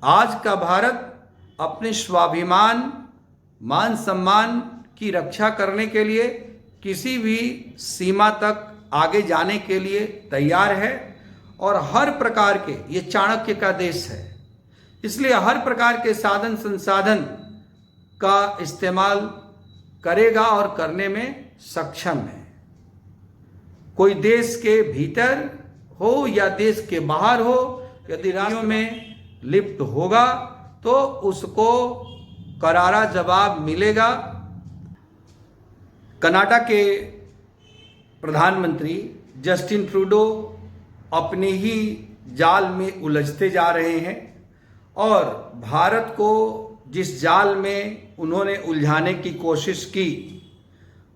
आज का भारत अपने स्वाभिमान, मान सम्मान की रक्षा करने के लिए किसी भी सीमा तक आगे जाने के लिए तैयार है और हर प्रकार के, ये चाणक्य का देश है, इसलिए हर प्रकार के साधन संसाधन का इस्तेमाल करेगा और करने में सक्षम है। कोई देश के भीतर हो या देश के बाहर हो, यदि राज्यों में लिप्त होगा तो उसको करारा जवाब मिलेगा। कनाडा के प्रधानमंत्री जस्टिन ट्रूडो अपने ही जाल में उलझते जा रहे हैं और भारत को जिस जाल में उन्होंने उलझाने की कोशिश की,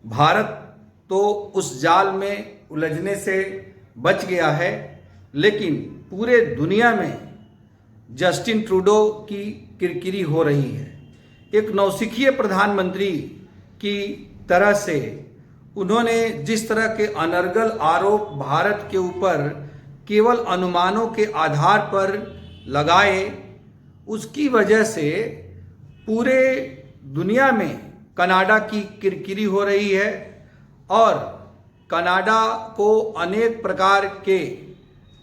भारत तो उस जाल में उलझने से बच गया है, लेकिन पूरे दुनिया में जस्टिन ट्रूडो की किरकिरी हो रही है। एक नौसिखिए प्रधानमंत्री की तरह से उन्होंने जिस तरह के अनर्गल आरोप भारत के ऊपर केवल अनुमानों के आधार पर लगाए, उसकी वजह से पूरे दुनिया में कनाडा की किरकिरी हो रही है और कनाडा को अनेक प्रकार के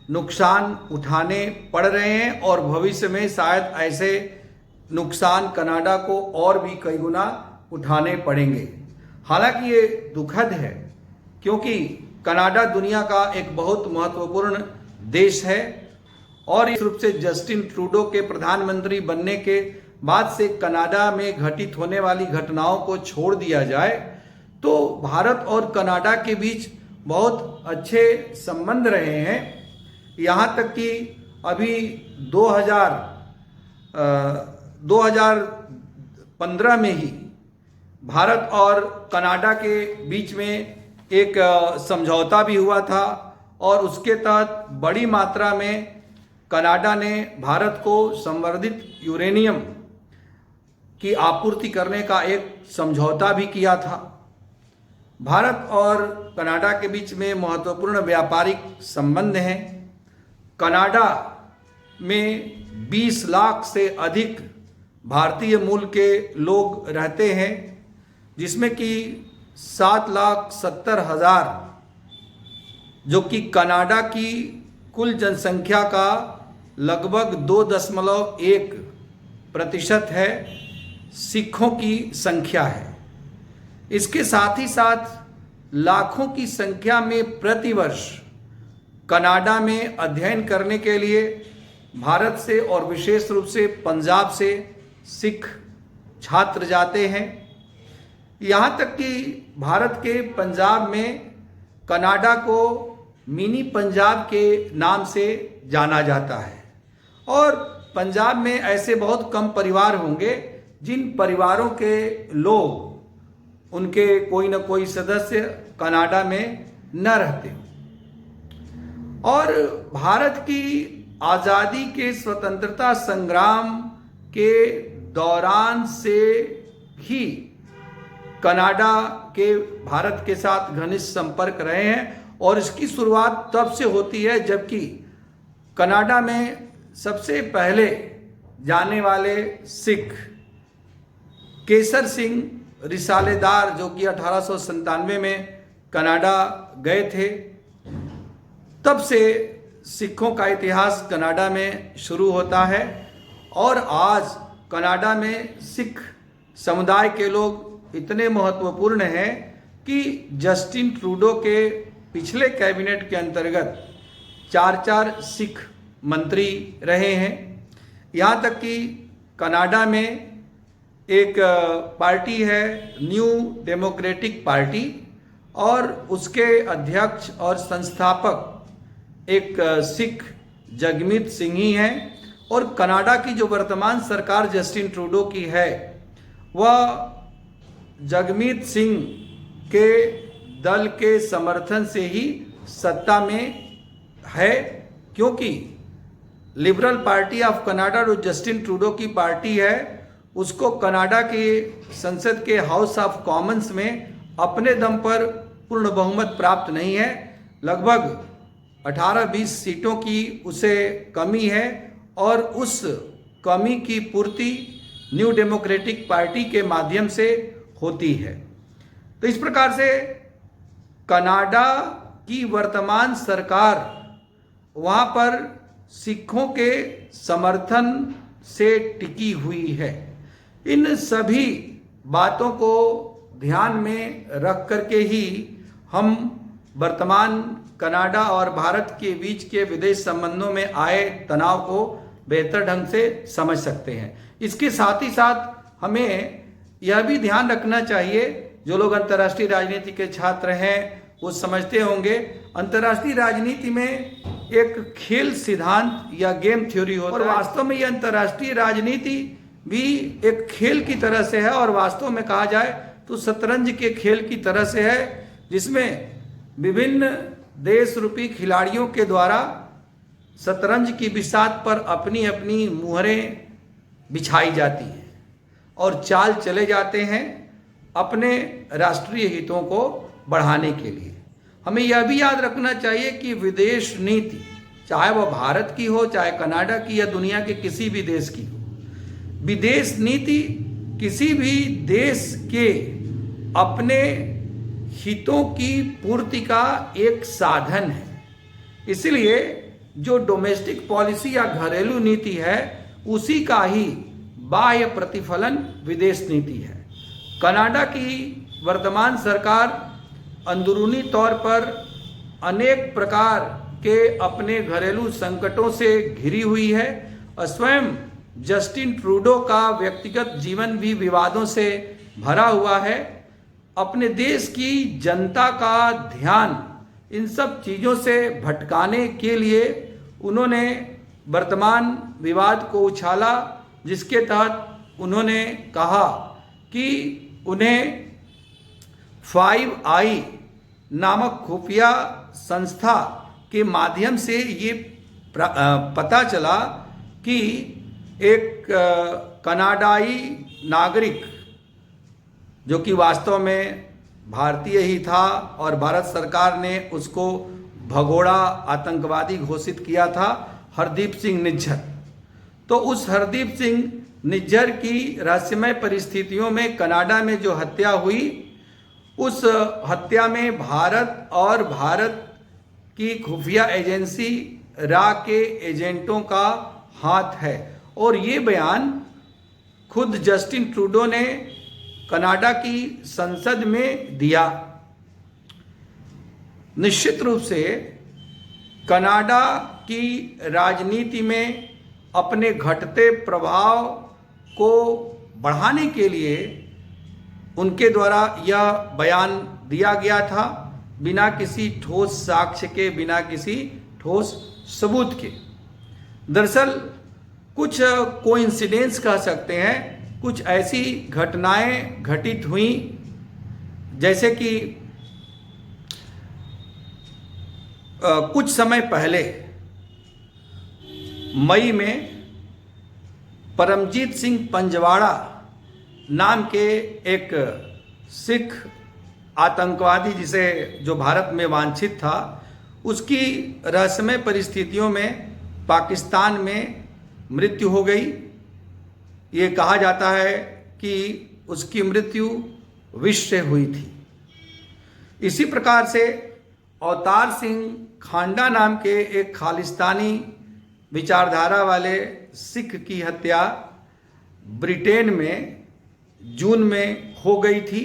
नुकसान उठाने पड़ रहे हैं और भविष्य में शायद ऐसे नुकसान कनाडा को और भी कई गुना उठाने पड़ेंगे। हालांकि ये दुखद है क्योंकि कनाडा दुनिया का एक बहुत महत्वपूर्ण देश है और इस रूप से जस्टिन ट्रूडो के प्रधानमंत्री बनने के बाद से कनाडा में घटित होने वाली घटनाओं को छोड़ दिया जाए तो भारत और कनाडा के बीच बहुत अच्छे संबंध रहे हैं। यहाँ तक कि अभी 2015 में ही भारत और कनाडा के बीच में एक समझौता भी हुआ था और उसके तहत बड़ी मात्रा में कनाडा ने भारत को संवर्धित यूरेनियम की आपूर्ति करने का एक समझौता भी किया था। भारत और कनाडा के बीच में महत्वपूर्ण व्यापारिक संबंध हैं। कनाडा में 20 लाख से अधिक भारतीय मूल के लोग रहते हैं, जिसमें कि 7,70,000 जो कि कनाडा की कुल जनसंख्या का लगभग 2.1% है, सिखों की संख्या है। इसके साथ ही साथ लाखों की संख्या में प्रतिवर्ष कनाडा में अध्ययन करने के लिए भारत से और विशेष रूप से पंजाब से सिख छात्र जाते हैं। यहाँ तक कि भारत के पंजाब में कनाडा को मिनी पंजाब के नाम से जाना जाता है और पंजाब में ऐसे बहुत कम परिवार होंगे जिन परिवारों के लोग, उनके कोई न कोई सदस्य कनाडा में न रहते हो। और भारत की आज़ादी के स्वतंत्रता संग्राम के दौरान से ही कनाडा के भारत के साथ घनिष्ठ संपर्क रहे हैं और इसकी शुरुआत तब से होती है जबकि कनाडा में सबसे पहले जाने वाले सिख केसर सिंह रिसालेदार, जो कि 1897 में कनाडा गए थे, तब से सिखों का इतिहास कनाडा में शुरू होता है और आज कनाडा में सिख समुदाय के लोग इतने महत्वपूर्ण हैं कि जस्टिन ट्रूडो के पिछले कैबिनेट के अंतर्गत 4 सिख मंत्री रहे हैं। यहाँ तक कि कनाडा में एक पार्टी है न्यू डेमोक्रेटिक पार्टी और उसके अध्यक्ष और संस्थापक एक सिख जगमीत सिंह ही हैं और कनाडा की जो वर्तमान सरकार जस्टिन ट्रूडो की है वह जगमीत सिंह के दल के समर्थन से ही सत्ता में है, क्योंकि लिबरल पार्टी ऑफ कनाडा जो जस्टिन ट्रूडो की पार्टी है उसको कनाडा के संसद के हाउस ऑफ कॉमन्स में अपने दम पर पूर्ण बहुमत प्राप्त नहीं है। लगभग 18-20 सीटों की उसे कमी है और उस कमी की पूर्ति न्यू डेमोक्रेटिक पार्टी के माध्यम से होती है। तो इस प्रकार से कनाडा की वर्तमान सरकार वहाँ पर सिखों के समर्थन से टिकी हुई है। इन सभी बातों को ध्यान में रख करके ही हम वर्तमान कनाडा और भारत के बीच के विदेश संबंधों में आए तनाव को बेहतर ढंग से समझ सकते हैं। इसके साथ ही साथ हमें यह भी ध्यान रखना चाहिए, जो लोग अंतर्राष्ट्रीय राजनीति के छात्र हैं वो समझते होंगे, अंतर्राष्ट्रीय राजनीति में एक खेल सिद्धांत या गेम थ्योरी होता है और वास्तव में यह अंतर्राष्ट्रीय राजनीति भी एक खेल की तरह से है और वास्तव में कहा जाए तो शतरंज के खेल की तरह से है, जिसमें विभिन्न देश रूपी खिलाड़ियों के द्वारा शतरंज की बिसात पर अपनी अपनी मुहरें बिछाई जाती हैं और चाल चले जाते हैं अपने राष्ट्रीय हितों को बढ़ाने के लिए। हमें यह भी याद रखना चाहिए कि विदेश नीति, चाहे वह भारत की हो, चाहे कनाडा की या दुनिया के किसी भी देश की हो, विदेश नीति किसी भी देश के अपने हितों की पूर्ति का एक साधन है। इसलिए जो डोमेस्टिक पॉलिसी या घरेलू नीति है उसी का ही बाह्य प्रतिफलन विदेश नीति है। कनाडा की वर्तमान सरकार अंदरूनी तौर पर अनेक प्रकार के अपने घरेलू संकटों से घिरी हुई है और स्वयं जस्टिन ट्रूडो का व्यक्तिगत जीवन भी विवादों से भरा हुआ है। अपने देश की जनता का ध्यान इन सब चीज़ों से भटकाने के लिए उन्होंने वर्तमान विवाद को उछाला, जिसके तहत उन्होंने कहा कि उन्हें 5i नामक खुफिया संस्था के माध्यम से ये पता चला कि एक कनाडाई नागरिक, जो कि वास्तव में भारतीय ही था और भारत सरकार ने उसको भगोड़ा आतंकवादी घोषित किया था, हरदीप सिंह निज्जर। तो उस हरदीप सिंह निज्जर की रहस्यमय परिस्थितियों में कनाडा में जो हत्या हुई, उस हत्या में भारत और भारत की खुफिया एजेंसी रा के एजेंटों का हाथ है। और ये बयान खुद जस्टिन ट्रूडो ने कनाडा की संसद में दिया। निश्चित रूप से कनाडा की राजनीति में अपने घटते प्रभाव को बढ़ाने के लिए उनके द्वारा यह बयान दिया गया था, बिना किसी ठोस साक्ष्य के, बिना किसी ठोस सबूत के। दरअसल कुछ कोइंसिडेंस कह सकते हैं, कुछ ऐसी घटनाएं घटित हुई, जैसे कि कुछ समय पहले मई में परमजीत सिंह पंजवाड़ा नाम के एक सिख आतंकवादी, जो भारत में वांछित था, उसकी रहस्यमय परिस्थितियों में पाकिस्तान में मृत्यु हो गई। ये कहा जाता है कि उसकी मृत्यु विष से हुई थी। इसी प्रकार से अवतार सिंह खांडा नाम के एक खालिस्तानी विचारधारा वाले सिख की हत्या ब्रिटेन में जून में हो गई थी।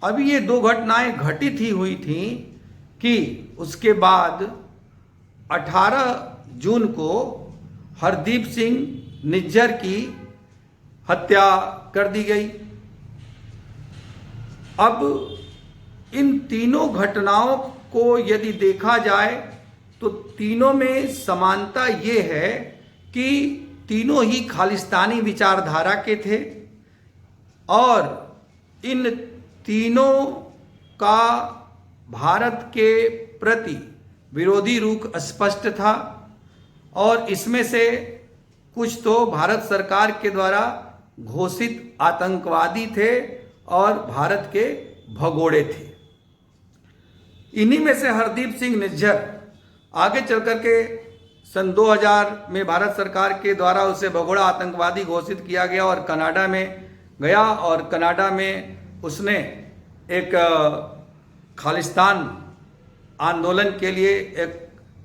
अभी ये दो घटनाएं घटित ही हुई थी कि उसके बाद 18 जून को हरदीप सिंह निज्जर की हत्या कर दी गई। अब इन तीनों घटनाओं को यदि देखा जाए तो तीनों में समानता ये है कि तीनों ही खालिस्तानी विचारधारा के थे और इन तीनों का भारत के प्रति विरोधी रुख स्पष्ट था और इसमें से कुछ तो भारत सरकार के द्वारा घोषित आतंकवादी थे और भारत के भगोड़े थे। इन्हीं में से हरदीप सिंह निज्जर आगे चल कर के सन 2000 में भारत सरकार के द्वारा उसे भगोड़ा आतंकवादी घोषित किया गया और कनाडा में गया और कनाडा में उसने एक खालिस्तान आंदोलन के लिए एक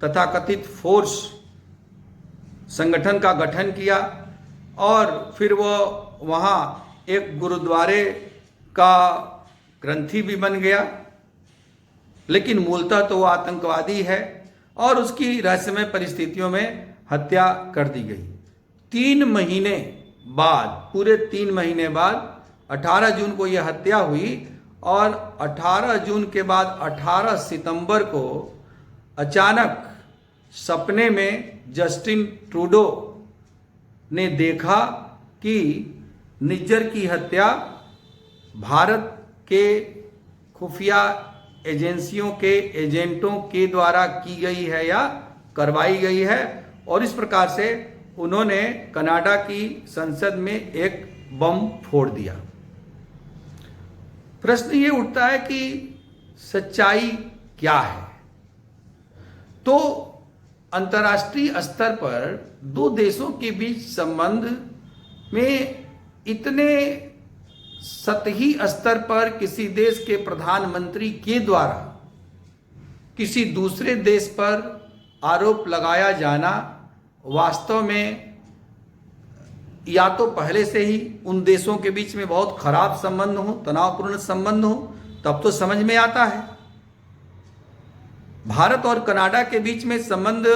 तथाकथित फोर्स संगठन का गठन किया और फिर वो वहाँ एक गुरुद्वारे का ग्रंथी भी बन गया, लेकिन मूलतः तो वो आतंकवादी है और उसकी रहस्यमय परिस्थितियों में हत्या कर दी गई। 3 महीने बाद, पूरे 3 महीने बाद 18 जून को यह हत्या हुई और 18 जून के बाद 18 सितंबर को अचानक सपने में जस्टिन ट्रूडो ने देखा कि निज्जर की हत्या भारत के खुफिया एजेंसियों के एजेंटों के द्वारा की गई है या करवाई गई है, और इस प्रकार से उन्होंने कनाडा की संसद में एक बम फोड़ दिया। प्रश्न ये उठता है कि सच्चाई क्या है? तो अंतर्राष्ट्रीय स्तर पर 2 देशों के बीच संबंध में इतने सतही स्तर पर किसी देश के प्रधानमंत्री के द्वारा किसी दूसरे देश पर आरोप लगाया जाना वास्तव में या तो पहले से ही उन देशों के बीच में बहुत खराब संबंध हो, तनावपूर्ण संबंध हो, तब तो समझ में आता है। भारत और कनाडा के बीच में संबंध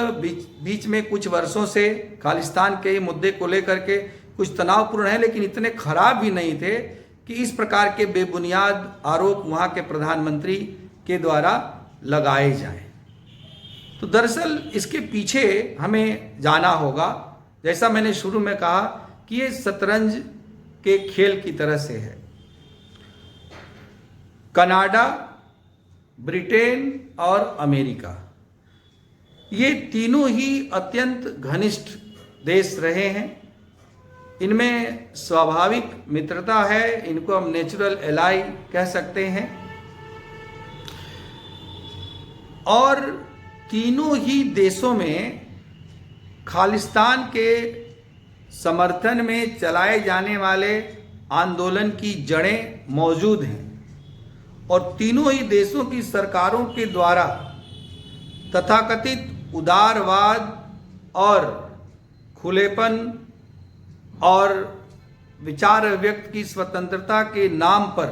बीच में कुछ वर्षों से खालिस्तान के मुद्दे को लेकर के कुछ तनावपूर्ण है, लेकिन इतने खराब भी नहीं थे कि इस प्रकार के बेबुनियाद आरोप वहाँ के प्रधानमंत्री के द्वारा लगाए जाएं। तो दरअसल इसके पीछे हमें जाना होगा। जैसा मैंने शुरू में कहा कि ये शतरंज के खेल की तरह से है। कनाडा, ब्रिटेन और अमेरिका, ये तीनों ही अत्यंत घनिष्ठ देश रहे हैं। इनमें स्वाभाविक मित्रता है, इनको हम नेचुरल एलाई कह सकते हैं, और तीनों ही देशों में खालिस्तान के समर्थन में चलाए जाने वाले आंदोलन की जड़ें मौजूद हैं और तीनों ही देशों की सरकारों के द्वारा तथाकथित उदारवाद और खुलेपन और विचार अभिव्यक्ति की स्वतंत्रता के नाम पर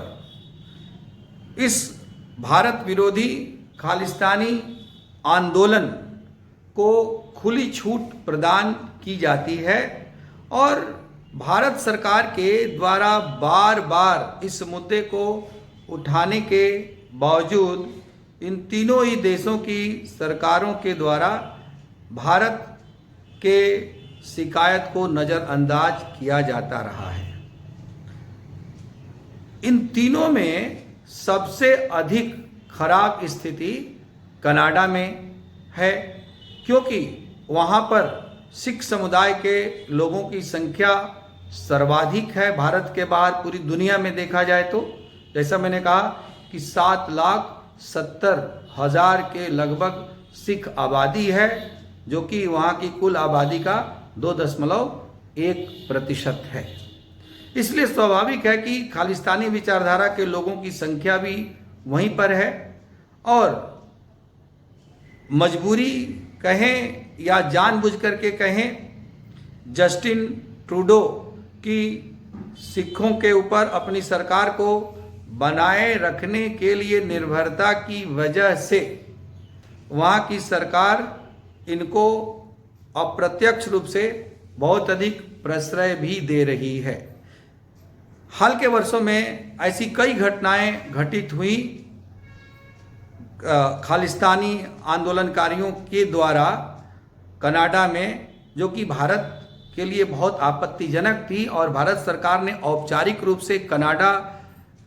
इस भारत विरोधी खालिस्तानी आंदोलन को खुली छूट प्रदान की जाती है और भारत सरकार के द्वारा बार बार इस मुद्दे को उठाने के बावजूद इन तीनों ही देशों की सरकारों के द्वारा भारत के शिकायत को नज़रअंदाज किया जाता रहा है। इन तीनों में सबसे अधिक खराब स्थिति कनाडा में है, क्योंकि वहाँ पर सिख समुदाय के लोगों की संख्या सर्वाधिक है भारत के बाहर। पूरी दुनिया में देखा जाए तो जैसा मैंने कहा कि 7,70,000 के लगभग सिख आबादी है, जो कि वहाँ की कुल आबादी का 2.1% है। इसलिए स्वाभाविक है कि खालिस्तानी विचारधारा के लोगों की संख्या भी वहीं पर है और मजबूरी कहें या जानबूझ करके कहें, जस्टिन ट्रूडो की सिखों के ऊपर अपनी सरकार को बनाए रखने के लिए निर्भरता की वजह से वहाँ की सरकार इनको अप्रत्यक्ष रूप से बहुत अधिक प्रश्रय भी दे रही है। हाल के वर्षों में ऐसी कई घटनाएं घटित हुई खालिस्तानी आंदोलनकारियों के द्वारा कनाडा में, जो कि भारत के लिए बहुत आपत्तिजनक थी और भारत सरकार ने औपचारिक रूप से कनाडा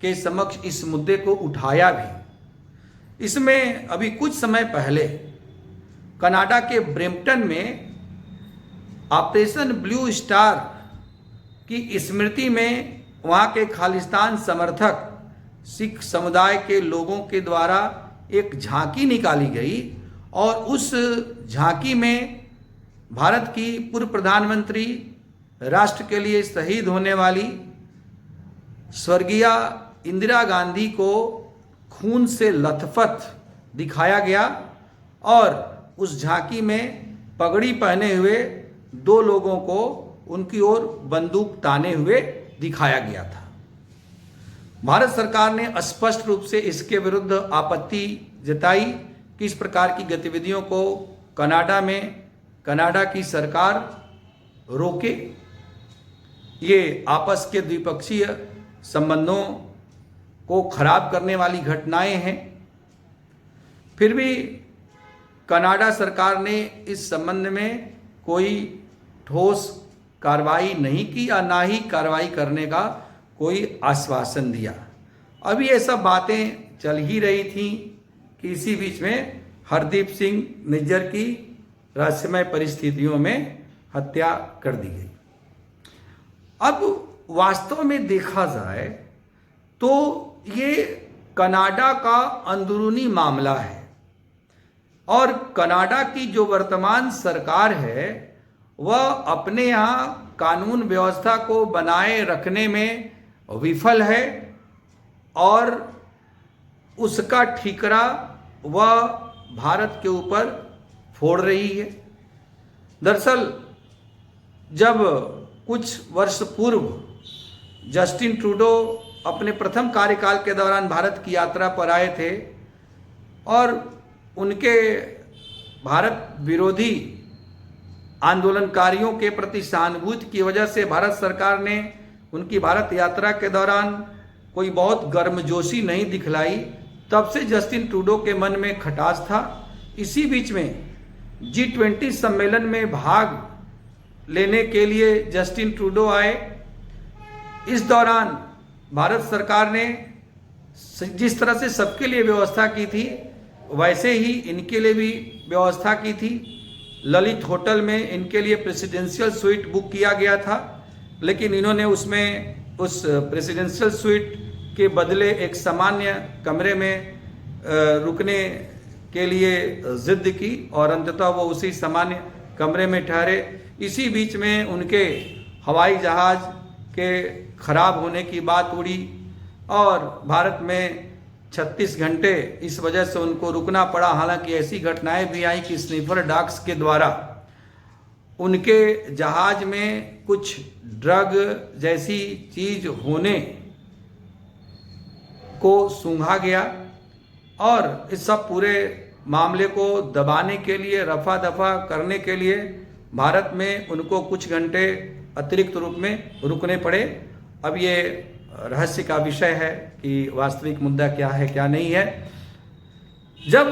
के समक्ष इस मुद्दे को उठाया भी। इसमें अभी कुछ समय पहले कनाडा के ब्रैम्पटन में ऑपरेशन ब्लू स्टार की स्मृति में वहाँ के खालिस्तान समर्थक सिख समुदाय के लोगों के द्वारा एक झांकी निकाली गई और उस झांकी में भारत की पूर्व प्रधानमंत्री, राष्ट्र के लिए शहीद होने वाली स्वर्गीय इंदिरा गांधी को खून से लथपथ दिखाया गया और उस झांकी में पगड़ी पहने हुए दो लोगों को उनकी ओर बंदूक ताने हुए दिखाया गया था। भारत सरकार ने स्पष्ट रूप से इसके विरुद्ध आपत्ति जताई कि इस प्रकार की गतिविधियों को कनाडा की सरकार रोके। ये आपस के द्विपक्षीय संबंधों को खराब करने वाली घटनाएं हैं। फिर भी कनाडा सरकार ने इस संबंध में कोई ठोस कार्रवाई नहीं की और ना ही कार्रवाई करने का कोई आश्वासन दिया। अभी ये सब बातें चल ही रही थी कि इसी बीच में हरदीप सिंह निज्जर की रहस्यमय परिस्थितियों में हत्या कर दी गई। अब वास्तव में देखा जाए तो ये कनाडा का अंदरूनी मामला है और कनाडा की जो वर्तमान सरकार है वह अपने यहाँ कानून व्यवस्था को बनाए रखने में विफल है और उसका ठीकरा वह भारत के ऊपर फोड़ रही है। दरअसल जब कुछ वर्ष पूर्व जस्टिन ट्रूडो अपने प्रथम कार्यकाल के दौरान भारत की यात्रा पर आए थे और उनके भारत विरोधी आंदोलनकारियों के प्रति सहानुभूति की वजह से भारत सरकार ने उनकी भारत यात्रा के दौरान कोई बहुत गर्मजोशी नहीं दिखलाई। तब से जस्टिन ट्रूडो के मन में खटास था। इसी बीच में G20 सम्मेलन में भाग लेने के लिए जस्टिन ट्रूडो आए। इस दौरान भारत सरकार ने जिस तरह से सबके लिए व्यवस्था की थी वैसे ही इनके लिए भी व्यवस्था की थी। ललित होटल में इनके लिए प्रेसिडेंशियल स्वीट बुक किया गया था, लेकिन इन्होंने उस प्रेसिडेंशियल स्वीट के बदले एक सामान्य कमरे में रुकने के लिए जिद की और अंततः वो उसी सामान्य कमरे में ठहरे। इसी बीच में उनके हवाई जहाज के खराब होने की बात उड़ी और भारत में 36 घंटे इस वजह से उनको रुकना पड़ा। हालांकि ऐसी घटनाएं भी आई कि स्नीफर डॉग्स के द्वारा उनके जहाज में कुछ ड्रग जैसी चीज होने को सूंघा गया और इस सब पूरे मामले को दबाने के लिए, रफा दफा करने के लिए भारत में उनको कुछ घंटे अतिरिक्त रूप में रुकने पड़े। अब ये रहस्य का विषय है कि वास्तविक मुद्दा क्या है क्या नहीं है। जब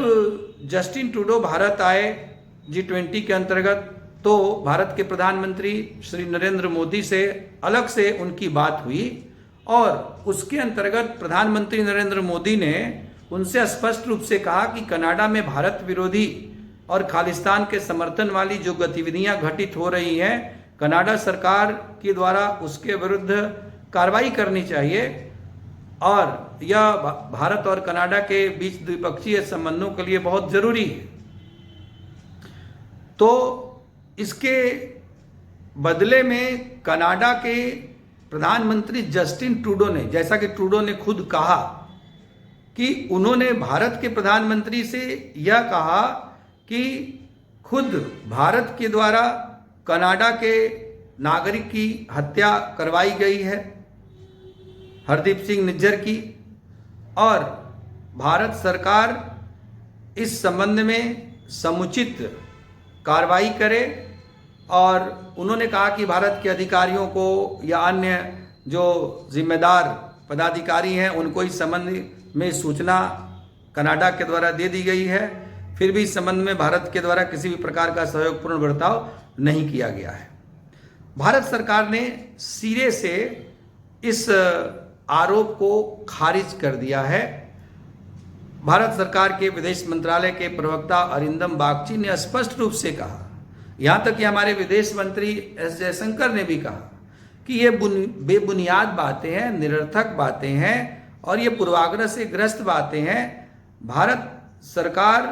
जस्टिन ट्रूडो भारत आए G20 के अंतर्गत तो भारत के प्रधानमंत्री श्री नरेंद्र मोदी से अलग से उनकी बात हुई और उसके अंतर्गत प्रधानमंत्री नरेंद्र मोदी ने उनसे स्पष्ट रूप से कहा कि कनाडा में भारत विरोधी और खालिस्तान के समर्थन वाली जो गतिविधियां घटित हो रही हैं, कनाडा सरकार के द्वारा उसके विरुद्ध कार्रवाई करनी चाहिए और यह भारत और कनाडा के बीच द्विपक्षीय संबंधों के लिए बहुत जरूरी है। तो इसके बदले में कनाडा के प्रधानमंत्री जस्टिन ट्रूडो ने, जैसा कि ट्रूडो ने खुद कहा कि उन्होंने भारत के प्रधानमंत्री से यह कहा कि खुद भारत के द्वारा कनाडा के नागरिक की हत्या करवाई गई है, हरदीप सिंह निज्जर की, और भारत सरकार इस संबंध में समुचित कार्रवाई करे। और उन्होंने कहा कि भारत के अधिकारियों को या अन्य जो जिम्मेदार पदाधिकारी हैं उनको इस संबंध में सूचना कनाडा के द्वारा दे दी गई है, फिर भी इस संबंध में भारत के द्वारा किसी भी प्रकार का सहयोगपूर्ण बर्ताव नहीं किया गया है। भारत सरकार ने सिरे से इस आरोप को खारिज कर दिया है। भारत सरकार के विदेश मंत्रालय के प्रवक्ता अरिंदम बागची ने स्पष्ट रूप से कहा, यहाँ तक कि हमारे विदेश मंत्री एस जयशंकर ने भी कहा कि ये बेबुनियाद बातें हैं, निरर्थक बातें हैं और ये पूर्वाग्रह से ग्रस्त बातें हैं। भारत सरकार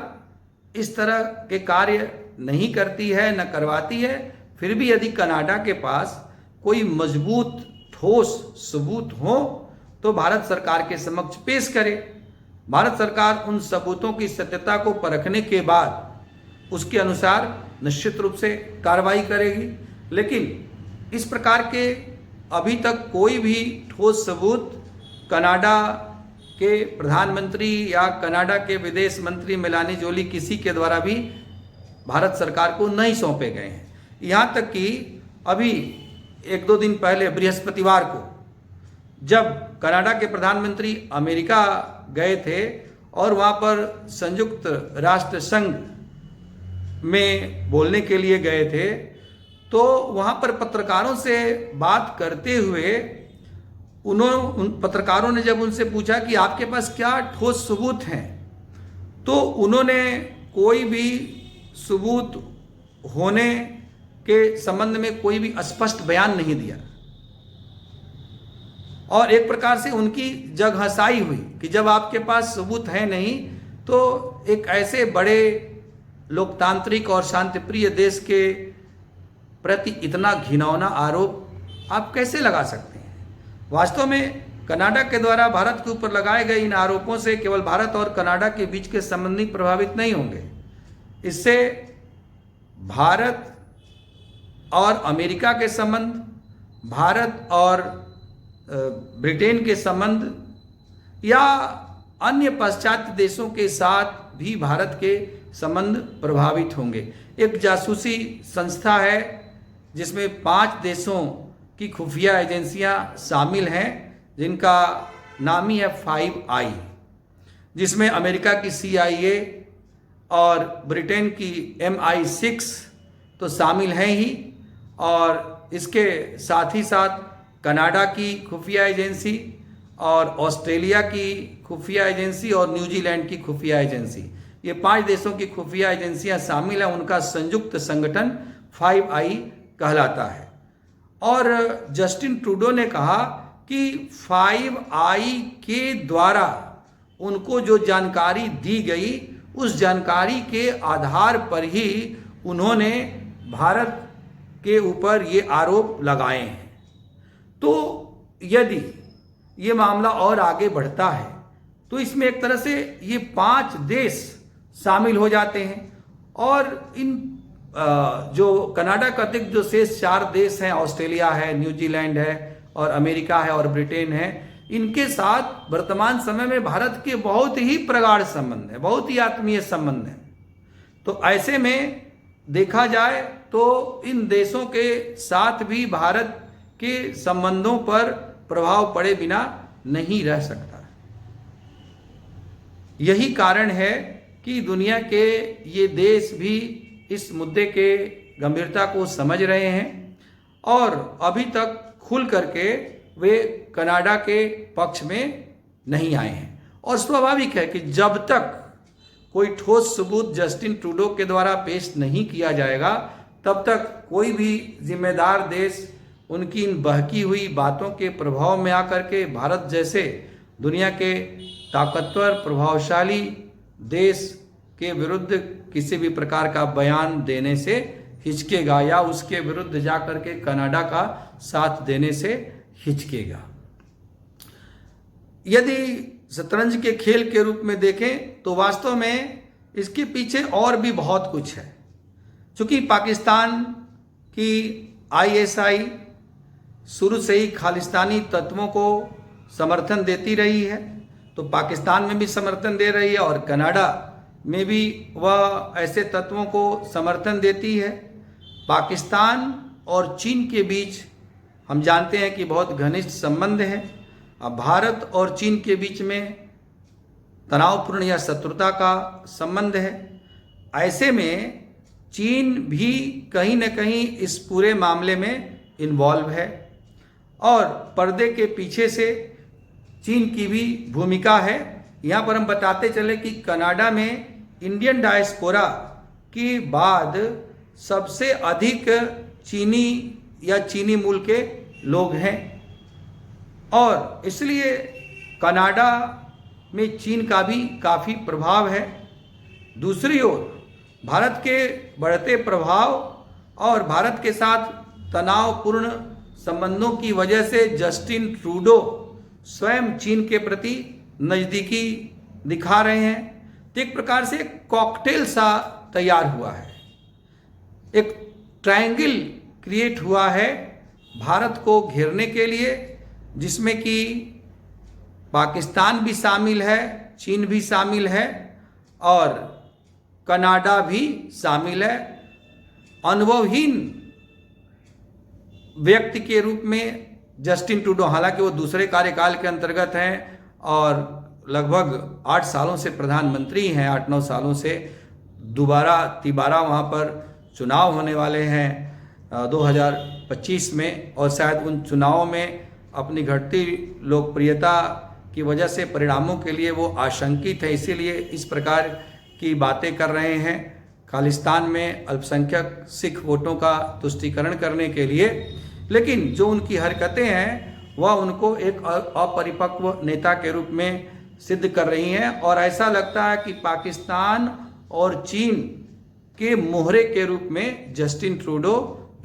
इस तरह के कार्य नहीं करती है न करवाती है, फिर भी यदि कनाडा के पास कोई मजबूत ठोस सबूत हो तो भारत सरकार के समक्ष पेश करे। भारत सरकार उन सबूतों की सत्यता को परखने के बाद उसके अनुसार निश्चित रूप से कार्रवाई करेगी। लेकिन इस प्रकार के अभी तक कोई भी ठोस सबूत कनाडा के प्रधानमंत्री या कनाडा के विदेश मंत्री मेलानी जोली किसी के द्वारा भी भारत सरकार को नहीं सौंपे गए हैं। यहाँ तक कि अभी 1-2 दिन पहले बृहस्पतिवार को जब कनाडा के प्रधानमंत्री अमेरिका गए थे और वहाँ पर संयुक्त राष्ट्र संघ में बोलने के लिए गए थे, तो वहाँ पर पत्रकारों से बात करते हुए उन पत्रकारों ने जब उनसे पूछा कि आपके पास क्या ठोस सबूत हैं, तो उन्होंने कोई भी सबूत होने के संबंध में कोई भी स्पष्ट बयान नहीं दिया और एक प्रकार से उनकी जगहंसाई हुई कि जब आपके पास सबूत है नहीं तो एक ऐसे बड़े लोकतांत्रिक और शांतिप्रिय देश के प्रति इतना घिनौना आरोप आप कैसे लगा सकते हैं। वास्तव में कनाडा के द्वारा भारत के ऊपर लगाए गए इन आरोपों से केवल भारत और कनाडा के बीच के संबंध ही प्रभावित नहीं होंगे, इससे भारत और अमेरिका के संबंध, भारत और ब्रिटेन के संबंध या अन्य पाश्चात्य देशों के साथ भी भारत के संबंध प्रभावित होंगे। एक जासूसी संस्था है जिसमें 5 देशों की खुफिया एजेंसियां शामिल हैं, जिनका नाम ही है 5i, जिसमें अमेरिका की CIA और ब्रिटेन की MI6 तो शामिल हैं ही, और इसके साथ ही साथ कनाडा की खुफिया एजेंसी और ऑस्ट्रेलिया की खुफिया एजेंसी और न्यूजीलैंड की खुफिया एजेंसी, ये 5 देशों की खुफिया एजेंसियां शामिल हैं। उनका संयुक्त संगठन 5i कहलाता है। और जस्टिन ट्रूडो ने कहा कि 5i के द्वारा उनको जो जानकारी दी गई उस जानकारी के आधार पर ही उन्होंने भारत के ऊपर ये आरोप लगाए हैं। तो यदि ये मामला और आगे बढ़ता है तो इसमें एक तरह से ये 5 देश शामिल हो जाते हैं और इन जो कनाडा का अतिरिक्त जो शेष 4 देश हैं, ऑस्ट्रेलिया है, न्यूजीलैंड है और अमेरिका है और ब्रिटेन है, इनके साथ वर्तमान समय में भारत के बहुत ही प्रगाढ़ संबंध है, बहुत ही आत्मीय संबंध है। तो ऐसे में देखा जाए तो इन देशों के साथ भी भारत के संबंधों पर प्रभाव पड़े बिना नहीं रह सकता। यही कारण है कि दुनिया के ये देश भी इस मुद्दे के गंभीरता को समझ रहे हैं और अभी तक खुल करके वे कनाडा के पक्ष में नहीं आए हैं। और स्वाभाविक है कि जब तक कोई ठोस सबूत जस्टिन ट्रूडो के द्वारा पेश नहीं किया जाएगा तब तक कोई भी जिम्मेदार देश उनकी इन बहकी हुई बातों के प्रभाव में आकर के भारत जैसे दुनिया के ताकतवर प्रभावशाली देश के विरुद्ध किसी भी प्रकार का बयान देने से हिचकेगा या उसके विरुद्ध जाकर के कनाडा का साथ देने से हिचकेगा। यदि शतरंज के खेल के रूप में देखें तो वास्तव में इसके पीछे और भी बहुत कुछ है। चूंकि पाकिस्तान की ISI शुरू से ही खालिस्तानी तत्वों को समर्थन देती रही है, तो पाकिस्तान में भी समर्थन दे रही है और कनाडा में भी वह ऐसे तत्वों को समर्थन देती है। पाकिस्तान और चीन के बीच हम जानते हैं कि बहुत घनिष्ठ संबंध है। अब भारत और चीन के बीच में तनावपूर्ण या शत्रुता का संबंध है। ऐसे में चीन भी कहीं न कहीं इस पूरे मामले में इन्वॉल्व है और पर्दे के पीछे से चीन की भी भूमिका है। यहाँ पर हम बताते चले कि कनाडा में इंडियन डायस्पोरा के बाद सबसे अधिक चीनी या चीनी मूल के लोग हैं और इसलिए कनाडा में चीन का भी काफ़ी प्रभाव है। दूसरी ओर भारत के बढ़ते प्रभाव और भारत के साथ तनावपूर्ण संबंधों की वजह से जस्टिन ट्रूडो स्वयं चीन के प्रति नज़दीकी दिखा रहे हैं। तो एक प्रकार से कॉकटेल सा तैयार हुआ है, एक ट्रायंगल क्रिएट हुआ है भारत को घेरने के लिए, जिसमें कि पाकिस्तान भी शामिल है, चीन भी शामिल है और कनाडा भी शामिल है। अनुभवहीन व्यक्ति के रूप में जस्टिन ट्रूडो, हालांकि वो दूसरे कार्यकाल के अंतर्गत हैं और लगभग 8 सालों से प्रधानमंत्री हैं, 8-9 सालों से तिबारा वहाँ पर चुनाव होने वाले हैं 2025 में, और शायद उन चुनावों में अपनी घटती लोकप्रियता की वजह से परिणामों के लिए वो आशंकित है, इसीलिए इस प्रकार की बातें कर रहे हैं खालिस्तान में अल्पसंख्यक सिख वोटों का तुष्टीकरण करने के लिए। लेकिन जो उनकी हरकतें हैं वह उनको एक अपरिपक्व नेता के रूप में सिद्ध कर रही हैं, और ऐसा लगता है कि पाकिस्तान और चीन के मोहरे के रूप में जस्टिन ट्रूडो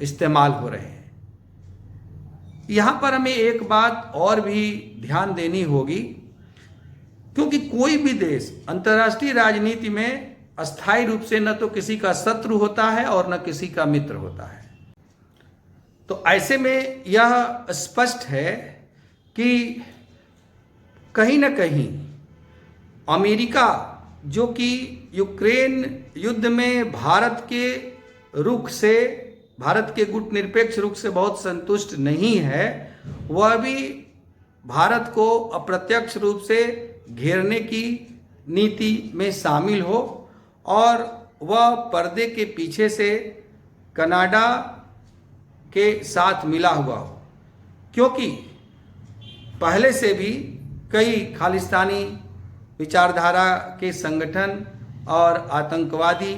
इस्तेमाल हो रहे हैं। यहाँ पर हमें एक बात और भी ध्यान देनी होगी, क्योंकि कोई भी देश अंतर्राष्ट्रीय राजनीति में अस्थायी रूप से न तो किसी का शत्रु होता है और न किसी का मित्र होता है। तो ऐसे में यह स्पष्ट है कि कहीं न कहीं अमेरिका, जो कि यूक्रेन युद्ध में भारत के रुख से, भारत के गुटनिरपेक्ष रुख से बहुत संतुष्ट नहीं है, वह भी भारत को अप्रत्यक्ष रूप से घेरने की नीति में शामिल हो और वह पर्दे के पीछे से कनाडा के साथ मिला हुआ हो, क्योंकि पहले से भी कई खालिस्तानी विचारधारा के संगठन और आतंकवादी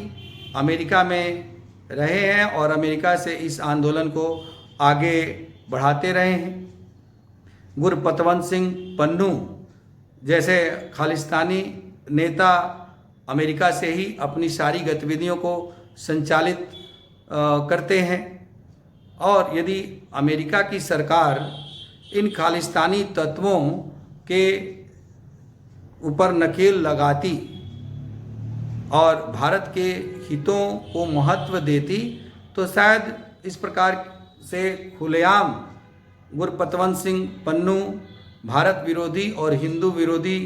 अमेरिका में रहे हैं और अमेरिका से इस आंदोलन को आगे बढ़ाते रहे हैं। गुरपतवंत सिंह पन्नू जैसे खालिस्तानी नेता अमेरिका से ही अपनी सारी गतिविधियों को संचालित करते हैं, और यदि अमेरिका की सरकार इन खालिस्तानी तत्वों के ऊपर नकेल लगाती और भारत के हितों को महत्व देती, तो शायद इस प्रकार से खुलेआम गुरपतवंत सिंह पन्नू भारत विरोधी और हिंदू विरोधी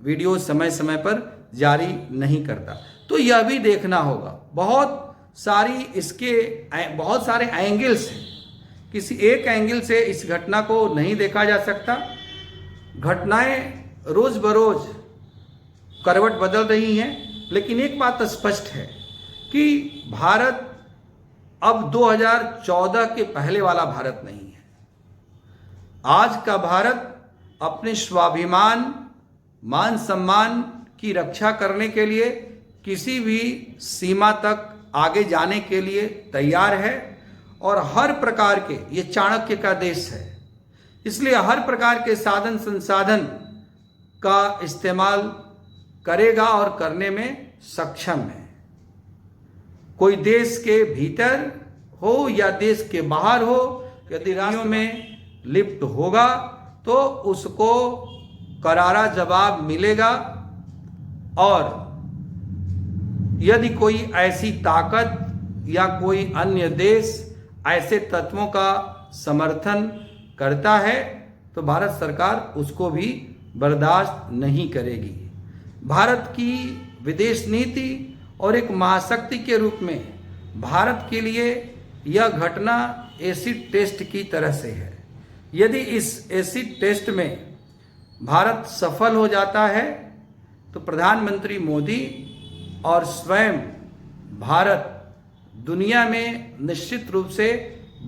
वीडियो समय समय पर जारी नहीं करता। तो यह भी देखना होगा, बहुत सारे एंगल्स हैं, किसी एक एंगल से इस घटना को नहीं देखा जा सकता। घटनाएं रोज बरोज करवट बदल रही हैं, लेकिन एक बात स्पष्ट है कि भारत अब 2014 के पहले वाला भारत नहीं है। आज का भारत अपने स्वाभिमान, मान सम्मान की रक्षा करने के लिए किसी भी सीमा तक आगे जाने के लिए तैयार है, और हर प्रकार के, ये चाणक्य का देश है, इसलिए हर प्रकार के साधन संसाधन का इस्तेमाल करेगा और करने में सक्षम है। कोई देश के भीतर हो या देश के बाहर हो, यदि राष्ट्र में लिप्त होगा तो उसको करारा जवाब मिलेगा, और यदि कोई ऐसी ताकत या कोई अन्य देश ऐसे तत्वों का समर्थन करता है तो भारत सरकार उसको भी बर्दाश्त नहीं करेगी। भारत की विदेश नीति और एक महाशक्ति के रूप में भारत के लिए यह घटना एसिड टेस्ट की तरह से है। यदि इस एसिड टेस्ट में भारत सफल हो जाता है तो प्रधानमंत्री मोदी और स्वयं भारत दुनिया में निश्चित रूप से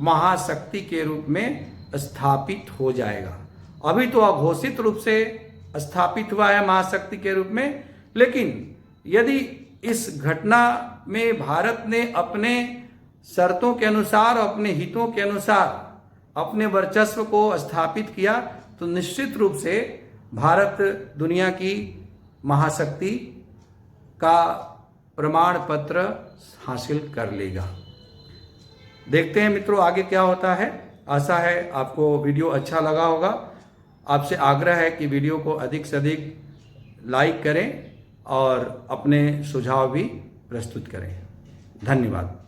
महाशक्ति के रूप में स्थापित हो जाएगा। अभी तो अघोषित रूप से स्थापित हुआ है महाशक्ति के रूप में, लेकिन यदि इस घटना में भारत ने अपने शर्तों के अनुसार, अपने हितों के अनुसार अपने वर्चस्व को स्थापित किया तो निश्चित रूप से भारत दुनिया की महाशक्ति का प्रमाण पत्र हासिल कर लेगा। देखते हैं मित्रों आगे क्या होता है। आशा है आपको वीडियो अच्छा लगा होगा। आपसे आग्रह है कि वीडियो को अधिक से अधिक लाइक करें और अपने सुझाव भी प्रस्तुत करें। धन्यवाद।